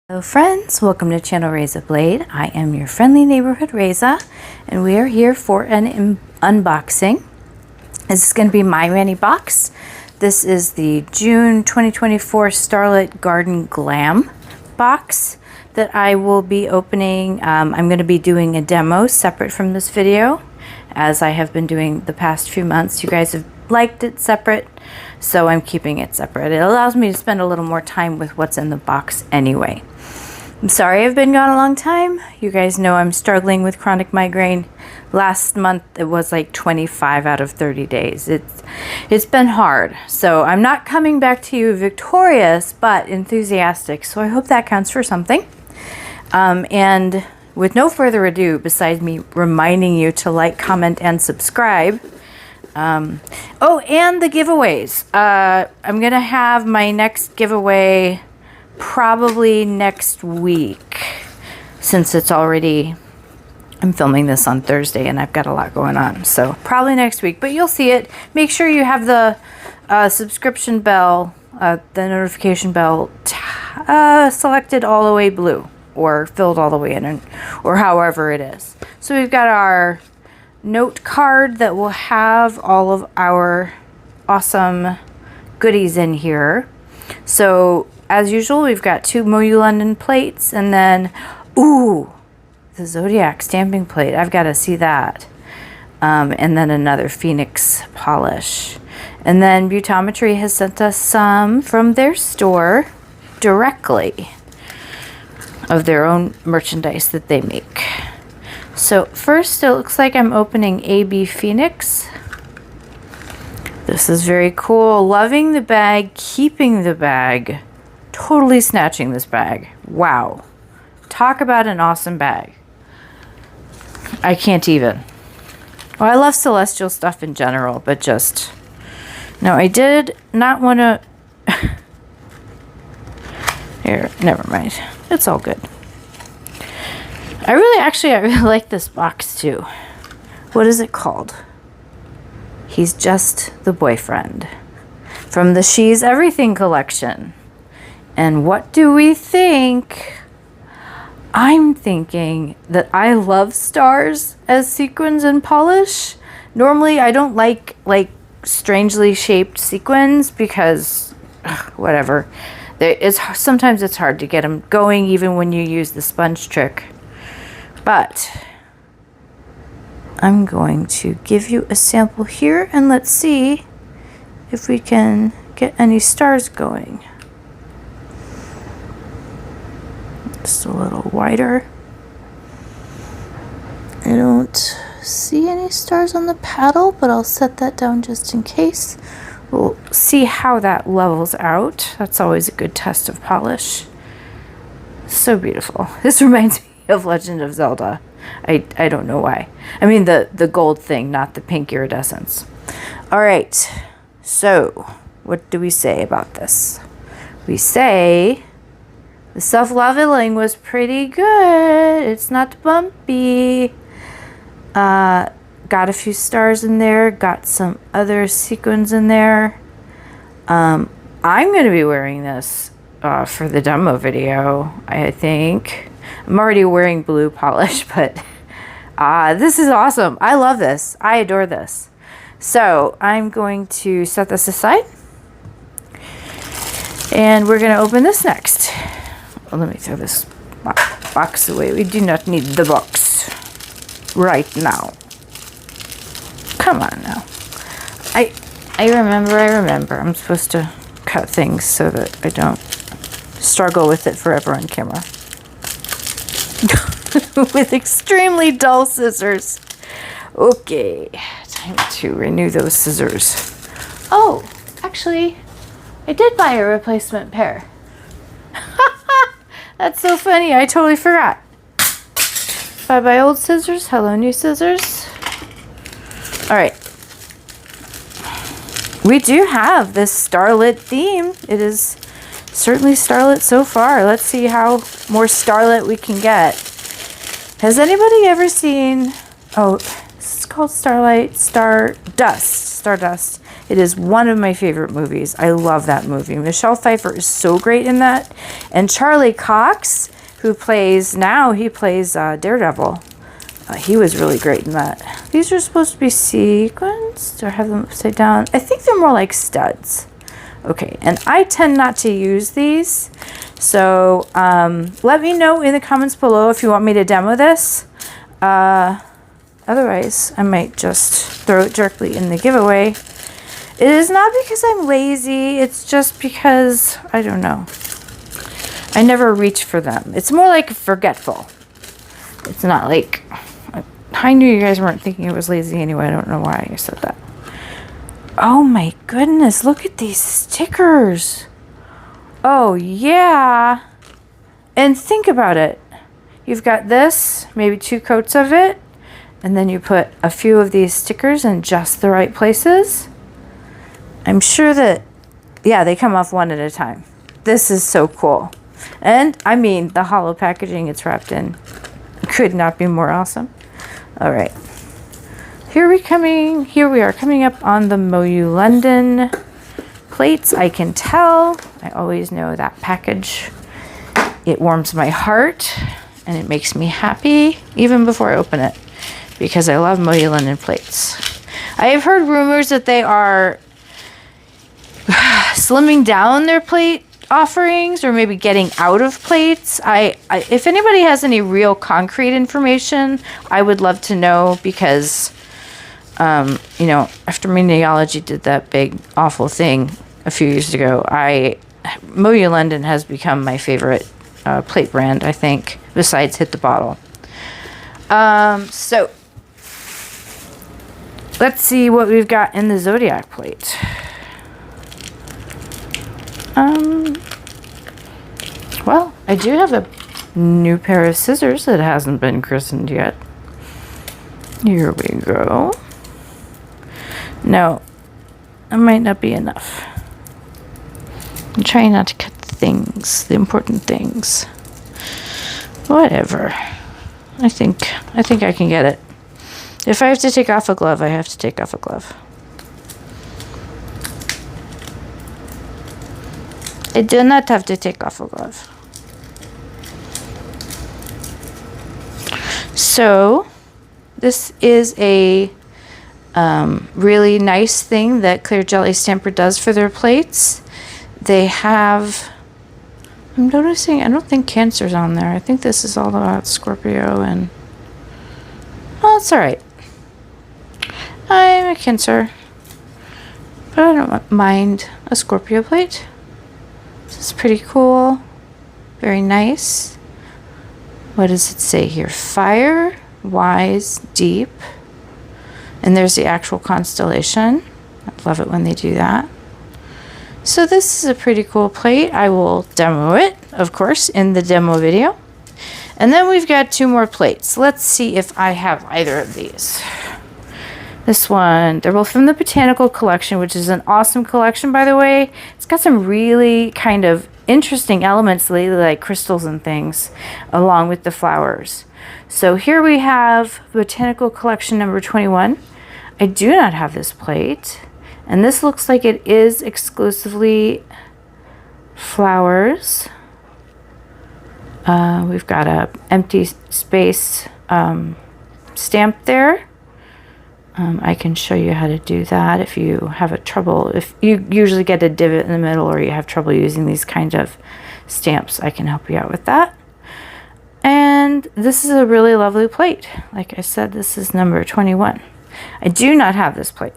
Hello friends, welcome to channel Reza Blade. I am your friendly neighborhood Reza and we are here for an unboxing. This is going to be my mini box. This is the June 2024 Starlit Garden Glam box that I will be opening. I'm going to be doing a demo separate from this video as I have been doing the past few months. You guys have liked it separate, so I'm keeping it separate. It allows me to spend a little more time with what's in the box anyway. I'm sorry I've been gone a long time. You guys know I'm struggling with chronic migraine. Last month it was like 25 out of 30 days. It's been hard. So I'm not coming back to you victorious, but enthusiastic. So I hope that counts for something. And with no further ado, besides me reminding you to like, comment, and subscribe. Oh, and the giveaways. I'm going to have my next giveaway probably next week, since it's already, I'm filming this on Thursday and I've got a lot going on, so probably next week, but you'll see it. Make sure you have the subscription bell, the notification bell selected all the way blue or filled all the way in, or however it is. So we've got our note card that will have all of our awesome goodies in here. So as usual, we've got 2 MoYou London plates, and then, ooh, the Zodiac stamping plate. I've got to see that. And then another Phoenix polish. And then Beautometry has sent us some from their store directly of their own merchandise that they make. So first, it looks like I'm opening AB Phoenix. This is very cool. Loving the bag, keeping the bag. Totally snatching this bag. Wow. Talk about an awesome bag. I can't even. Well, I love celestial stuff in general, but just... No, I did not want to... Here, never mind. It's all good. I really like this box too. What is it called? He's Just the Boyfriend. From the She's Everything collection. And what do we think? I'm thinking that I love stars as sequins and polish. Normally I don't like strangely shaped sequins because whatever. Sometimes it's hard to get them going even when you use the sponge trick. But I'm going to give you a sample here and let's see if we can get any stars going. Just a little wider. I don't see any stars on the paddle, but I'll set that down just in case. We'll see how that levels out. That's always a good test of polish. So beautiful. This reminds me of Legend of Zelda. I don't know why. I mean the gold thing, not the pink iridescence. All right. So, what do we say about this? We say the self-leveling was pretty good. It's not bumpy. Got a few stars in there. Got some other sequins in there. I'm going to be wearing this for the demo video, I think. I'm already wearing blue polish, but this is awesome. I love this. I adore this. So I'm going to set this aside. And we're going to open this next. Well, let me throw this box away. We do not need the box right now. Come on now. I remember. I'm supposed to cut things so that I don't struggle with it forever on camera. With extremely dull scissors. Okay, time to renew those scissors. Oh, actually, I did buy a replacement pair. That's so funny. I totally forgot. Bye-bye old scissors. Hello new scissors. All right. We do have this starlit theme. It is certainly starlit so far. Let's see how more starlit we can get. Has anybody ever seen... Oh, this is called Stardust. It is one of my favorite movies. I love that movie. Michelle Pfeiffer is so great in that. And Charlie Cox, who plays Daredevil. He was really great in that. These are supposed to be sequins. Do I have them upside down? I think they're more like studs. Okay, and I tend not to use these. So let me know in the comments below if you want me to demo this. Otherwise, I might just throw it directly in the giveaway. It is not because I'm lazy. It's just because, I don't know. I never reach for them. It's more like forgetful. It's not like... I knew you guys weren't thinking it was lazy anyway. I don't know why I said that. Oh my goodness. Look at these stickers. Oh yeah. And think about it. You've got this, maybe 2 coats of it. And then you put a few of these stickers in just the right places. I'm sure that, yeah, they come off one at a time. This is so cool. And I mean, the hollow packaging it's wrapped in could not be more awesome. All right, here we are coming up on the MoYou London plates. I can tell. I always know that package. It warms my heart and it makes me happy even before I open it because I love MoYou London plates. I have heard rumors that they are slimming down their plate offerings or maybe getting out of plates. If anybody has any real concrete information, I would love to know because you know, after Miniology did that big awful thing a few years ago, MoYou London has become my favorite plate brand, I think, besides Hit the Bottle. So let's see what we've got in the Zodiac plate. Well, I do have a new pair of scissors that hasn't been christened yet. Here we go. No, it might not be enough. I'm trying not to cut the important things. Whatever. I think I can get it. If I have to take off a glove, I have to take off a glove. I do not have to take off a glove. So, this is a really nice thing that Clear Jelly Stamper does for their plates. They have, I'm noticing, I don't think Cancer's on there. I think this is all about Scorpio and, well, it's alright. I'm a Cancer, but I don't mind a Scorpio plate. This is pretty cool. Very nice. What does it say here? Fire, wise, deep. And there's the actual constellation. I love it when they do that. So this is a pretty cool plate. I will demo it, of course, in the demo video. And then we've got 2 more plates. Let's see if I have either of these. This one, they're both from the Botanical collection, which is an awesome collection, by the way. It's got some really kind of interesting elements lately, like crystals and things, along with the flowers. So here we have Botanical collection number 21. I do not have this plate. And this looks like it is exclusively flowers. We've got a empty space stamp there. I can show you how to do that if you have a trouble. If you usually get a divot in the middle or you have trouble using these kind of stamps, I can help you out with that. And this is a really lovely plate. Like I said, this is number 21. I do not have this plate.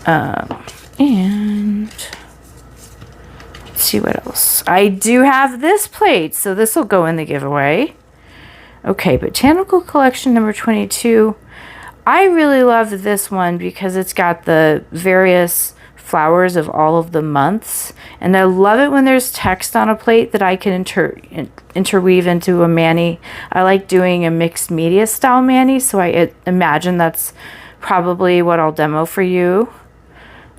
And let's see what else. I do have this plate, so this will go in the giveaway. Okay, Botanical collection number 22. I really love this one because it's got the various flowers of all of the months. And I love it when there's text on a plate that I can interweave into a mani. I like doing a mixed media style mani, so I imagine that's probably what I'll demo for you.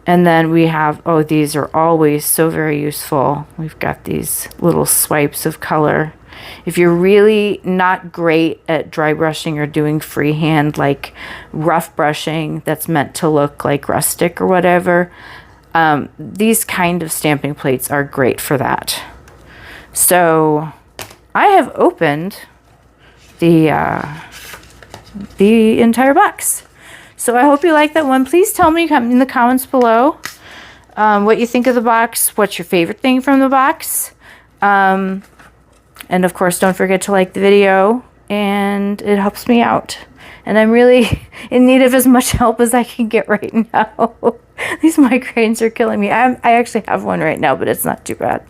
And then we have, oh, these are always so very useful. We've got these little swipes of color. If you're really not great at dry brushing or doing freehand, like rough brushing that's meant to look like rustic or whatever, these kind of stamping plates are great for that. So I have opened the entire box. So I hope you like that one. Please tell me in the comments below what you think of the box. What's your favorite thing from the box? And of course, don't forget to like the video, and it helps me out. And I'm really in need of as much help as I can get right now. These migraines are killing me. I actually have one right now, but it's not too bad.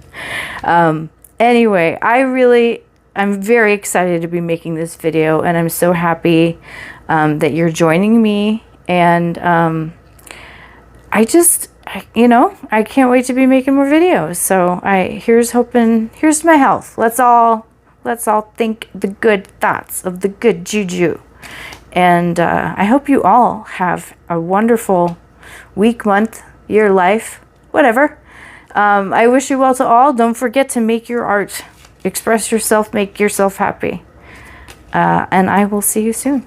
Anyway, I'm very excited to be making this video, and I'm so happy that you're joining me. And I can't wait to be making more videos. So here's my health. Let's all think the good thoughts of the good juju. And I hope you all have a wonderful week, month, year, life, whatever. I wish you well to all. Don't forget to make your art. Express yourself, make yourself happy. And I will see you soon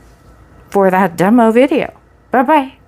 for that demo video. Bye-bye.